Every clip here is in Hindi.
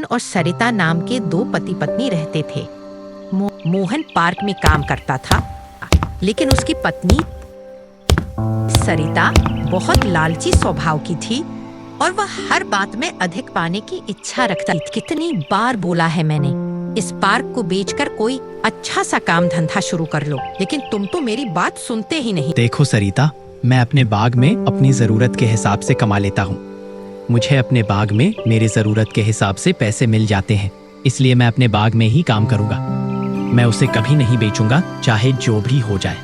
और सरिता नाम के दो पति पत्नी रहते थे। मोहन पार्क में काम करता था, लेकिन उसकी पत्नी सरिता बहुत लालची स्वभाव की थी और वह हर बात में अधिक पाने की इच्छा रखती थी। कितनी बार बोला है मैंने, इस पार्क को बेचकर कोई अच्छा सा काम धंधा शुरू कर लो, लेकिन तुम तो मेरी बात सुनते ही नहीं। देखो सरिता, मैं अपने बाग में अपनी जरूरत के हिसाब से कमा लेता हूँ। मुझे अपने बाग में मेरे जरूरत के हिसाब से पैसे मिल जाते हैं, इसलिए मैं अपने बाग में ही काम करूँगा। मैं उसे कभी नहीं बेचूंगा, चाहे जो भी हो जाए।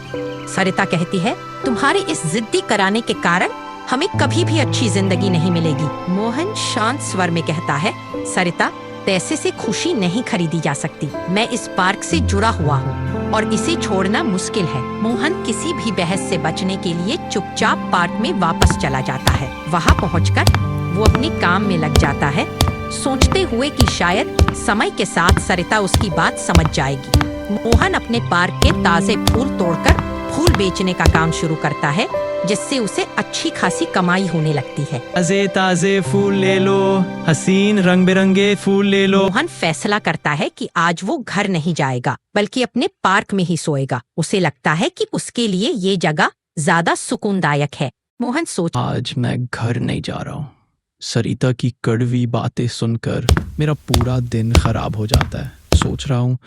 सरिता कहती है, तुम्हारे इस जिद्दी कराने के कारण हमें कभी भी अच्छी जिंदगी नहीं मिलेगी। मोहन शांत स्वर में कहता है, सरिता, पैसे से खुशी नहीं खरीदी जा सकती। मैं इस पार्क से जुड़ा हुआ हूँ और इसे छोड़ना मुश्किल है। मोहन किसी भी बहस से बचने के लिए चुपचाप पार्क में वापस चला जाता है। वहाँ पहुँचकर वो अपने काम में लग जाता है, सोचते हुए कि शायद समय के साथ सरिता उसकी बात समझ जाएगी। मोहन अपने पार्क के ताजे फूल तोड़कर फूल बेचने का काम शुरू करता है, जिससे उसे अच्छी खासी कमाई होने लगती है। ताजे ताजे फूल ले लो, हसीन रंग बिरंगे फूल ले लो। मोहन फैसला करता है कि आज वो घर नहीं जाएगा, बल्कि अपने पार्क में ही सोएगा। उसे लगता है कि उसके लिए ये जगह ज्यादा सुकूनदायक है। मोहन आज मैं घर नहीं जा रहा हूँ। सरिता की कड़वी बातें सुनकर मेरा पूरा दिन खराब हो जाता है। सोच रहा हूँ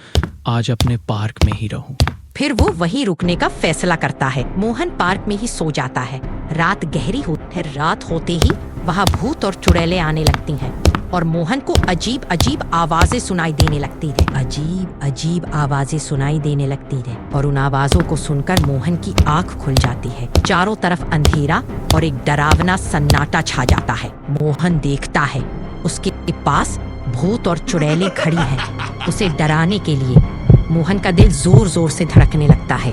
आज अपने पार्क में ही रहूं। फिर वो वहीं रुकने का फैसला करता है। मोहन पार्क में ही सो जाता है। रात गहरी होती है। रात होते ही वहाँ भूत और चुड़ैलें आने लगती हैं और मोहन को अजीब अजीब आवाजें सुनाई देने लगती है। अजीब अजीब आवाजें सुनाई देने लगती है और उन आवाजों को सुनकर मोहन की आंख खुल जाती है। चारों तरफ अंधेरा और एक डरावना सन्नाटा छा जाता है। मोहन देखता है, उसके पास भूत और चुड़ैलें खड़ी हैं, उसे डराने के लिए। मोहन का दिल जोर जोर से धड़कने लगता है।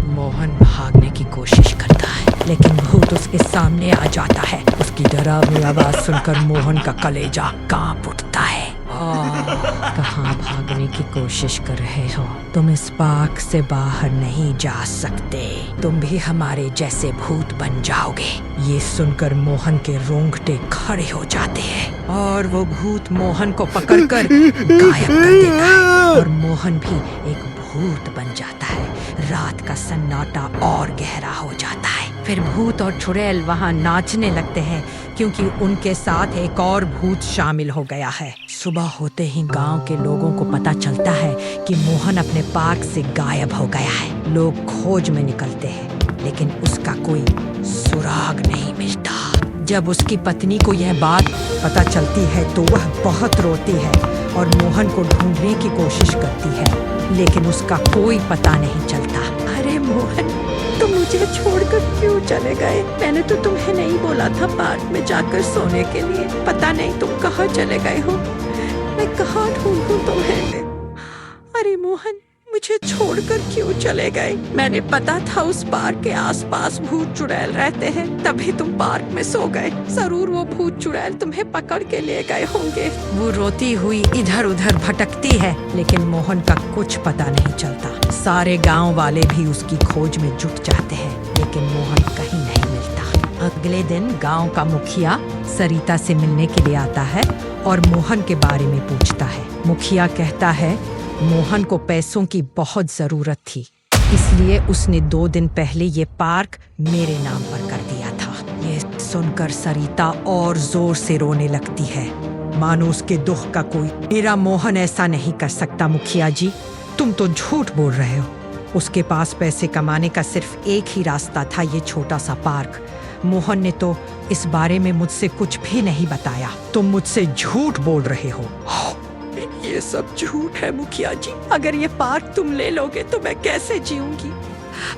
मोहन भागने की कोशिश करता है, लेकिन भूत उसके सामने आ जाता है। उसकी डरावनी आवाज सुनकर मोहन का कलेजा कांप उठता है। कहाँ भागने की कोशिश कर रहे हो? तुम इस पार्क से बाहर नहीं जा सकते। तुम भी हमारे जैसे भूत बन जाओगे। ये सुनकर मोहन के रोंगटे खड़े हो जाते हैं और वो भूत मोहन को पकड़कर गायब कर देता है और मोहन भी एक भूत बन जाता है। रात का सन्नाटा और गहरा हो जाता है। फिर भूत और चुड़ैल वहाँ नाचने लगते हैं, क्योंकि उनके साथ एक और भूत शामिल हो गया है। सुबह होते ही गांव के लोगों को पता चलता है कि मोहन अपने पार्क से गायब हो गया है। लोग खोज में निकलते हैं, लेकिन उसका कोई सुराग नहीं मिलता। जब उसकी पत्नी को यह बात पता चलती है तो वह बहुत रोती है और मोहन को ढूंढने की कोशिश करती है, लेकिन उसका कोई पता नहीं चलता। अरे मोहन, तुम मुझे छोड़कर क्यों चले गए? मैंने तो तुम्हें नहीं बोला था पार्क में जाकर सोने के लिए। पता नहीं तुम कहाँ चले गए हो। मैं कहाँ ढूंढूं तुम्हें? अरे मोहन, मुझे छोड़कर क्यों चले गए? मैंने पता था उस पार्क के आसपास भूत चुड़ैल रहते हैं, तभी तुम पार्क में सो गए। जरूर वो भूत चुड़ैल तुम्हें पकड़ के ले गए होंगे। वो रोती हुई इधर उधर भटकती है, लेकिन मोहन का कुछ पता नहीं चलता। सारे गांव वाले भी उसकी खोज में जुट जाते हैं, लेकिन मोहन कहीं नहीं मिलता। अगले दिन गांव का मुखिया सरिता से मिलने के लिए आता है और मोहन के बारे में पूछता है। मुखिया कहता है, मोहन को पैसों की बहुत जरूरत थी, इसलिए उसने 2 दिन पहले ये पार्क मेरे नाम पर कर दिया था। ये सुनकर सरिता और जोर से रोने लगती है, मानो उसके दुख का कोई। मेरा मोहन ऐसा नहीं कर सकता मुखिया जी, तुम तो झूठ बोल रहे हो। उसके पास पैसे कमाने का सिर्फ एक ही रास्ता था, ये छोटा सा पार्क। मोहन ने तो इस बारे में मुझसे कुछ भी नहीं बताया। तुम मुझसे झूठ बोल रहे हो। ये सब झूठ है मुखिया जी। अगर ये पार्क तुम ले लोगे तो मैं कैसे जीऊंगी?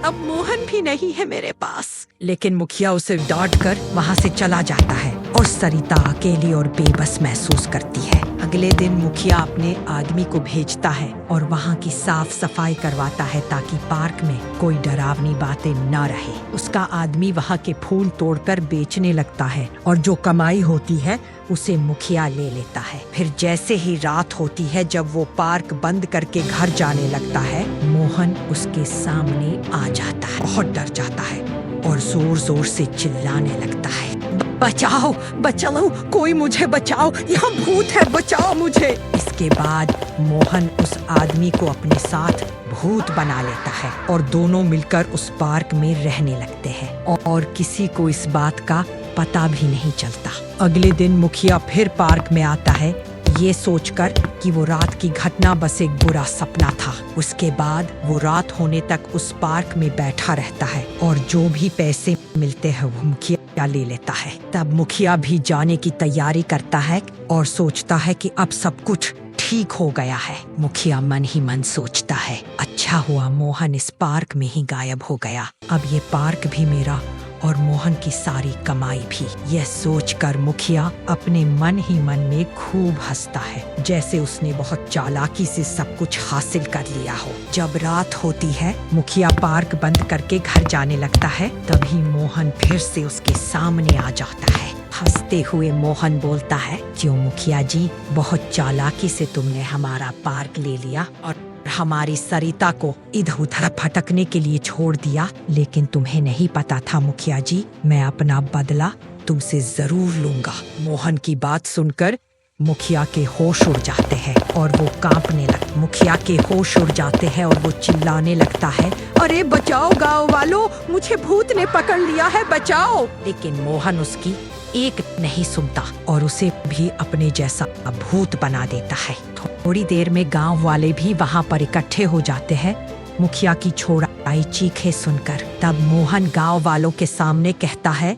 अब मोहन भी नहीं है मेरे पास। लेकिन मुखिया उसे डांट कर वहाँ से चला जाता है और सरिता अकेली और बेबस महसूस करती है। अगले दिन मुखिया अपने आदमी को भेजता है और वहाँ की साफ सफाई करवाता है, ताकि पार्क में कोई डरावनी बातें न रहे। उसका आदमी वहाँ के फूल तोड़कर बेचने लगता है और जो कमाई होती है उसे मुखिया ले लेता है। फिर जैसे ही रात होती है, जब वो पार्क बंद करके घर जाने लगता है, मोहन उसके सामने आ जाता है। बहुत डर जाता है और जोर जोर से चिल्लाने लगता है। बचाओ बचाओ, कोई मुझे बचाओ, यहाँ भूत है, बचाओ मुझे। इसके बाद मोहन उस आदमी को अपने साथ भूत बना लेता है और दोनों मिलकर उस पार्क में रहने लगते हैं और किसी को इस बात का पता भी नहीं चलता। अगले दिन मुखिया फिर पार्क में आता है, ये सोचकर कि वो रात की घटना बस एक बुरा सपना था। उसके बाद वो रात होने तक उस पार्क में बैठा रहता है और जो भी पैसे मिलते हैं वो मुखिया ले लेता है। तब मुखिया भी जाने की तैयारी करता है और सोचता है कि अब सब कुछ ठीक हो गया है। मुखिया मन ही मन सोचता है, अच्छा हुआ मोहन इस पार्क में ही गायब हो गया, अब ये पार्क भी मेरा और मोहन की सारी कमाई भी। यह सोचकर मुखिया अपने मन ही मन में खूब हंसता है, जैसे उसने बहुत चालाकी से सब कुछ हासिल कर लिया हो। जब रात होती है, मुखिया पार्क बंद करके घर जाने लगता है, तभी मोहन फिर से उसके सामने आ जाता है। हंसते हुए मोहन बोलता है, क्यों मुखिया जी, बहुत चालाकी से तुमने हमारा पार्क ले लिया और हमारी सरिता को इधर उधर भटकने के लिए छोड़ दिया, लेकिन तुम्हें नहीं पता था मुखिया जी, मैं अपना बदला तुमसे जरूर लूंगा। मोहन की बात सुनकर मुखिया के होश उड़ जाते हैं और वो कांपने लगते। मुखिया के होश उड़ जाते हैं और वो चिल्लाने लगता है, अरे बचाओ गांव वालों, मुझे भूत ने पकड़ लिया है, बचाओ। लेकिन मोहन उसकी एक नहीं सुनता और उसे भी अपने जैसा भूत बना देता है। थोड़ी देर में गांव वाले भी वहां पर इकट्ठे हो जाते हैं मुखिया की छोड़ाई चीखें सुनकर। तब मोहन गांव वालों के सामने कहता है,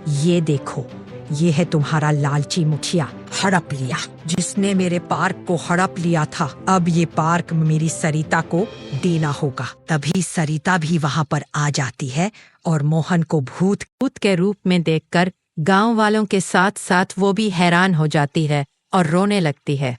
ये देखो, ये है तुम्हारा लालची मुखिया, हड़प लिया, जिसने मेरे पार्क को हड़प लिया था। अब ये पार्क मेरी सरिता को देना होगा। तभी सरिता भी वहां पर आ जाती है और मोहन को भूत के रूप में देखकर गांव वालों के साथ साथ वो भी हैरान हो जाती है और रोने लगती है।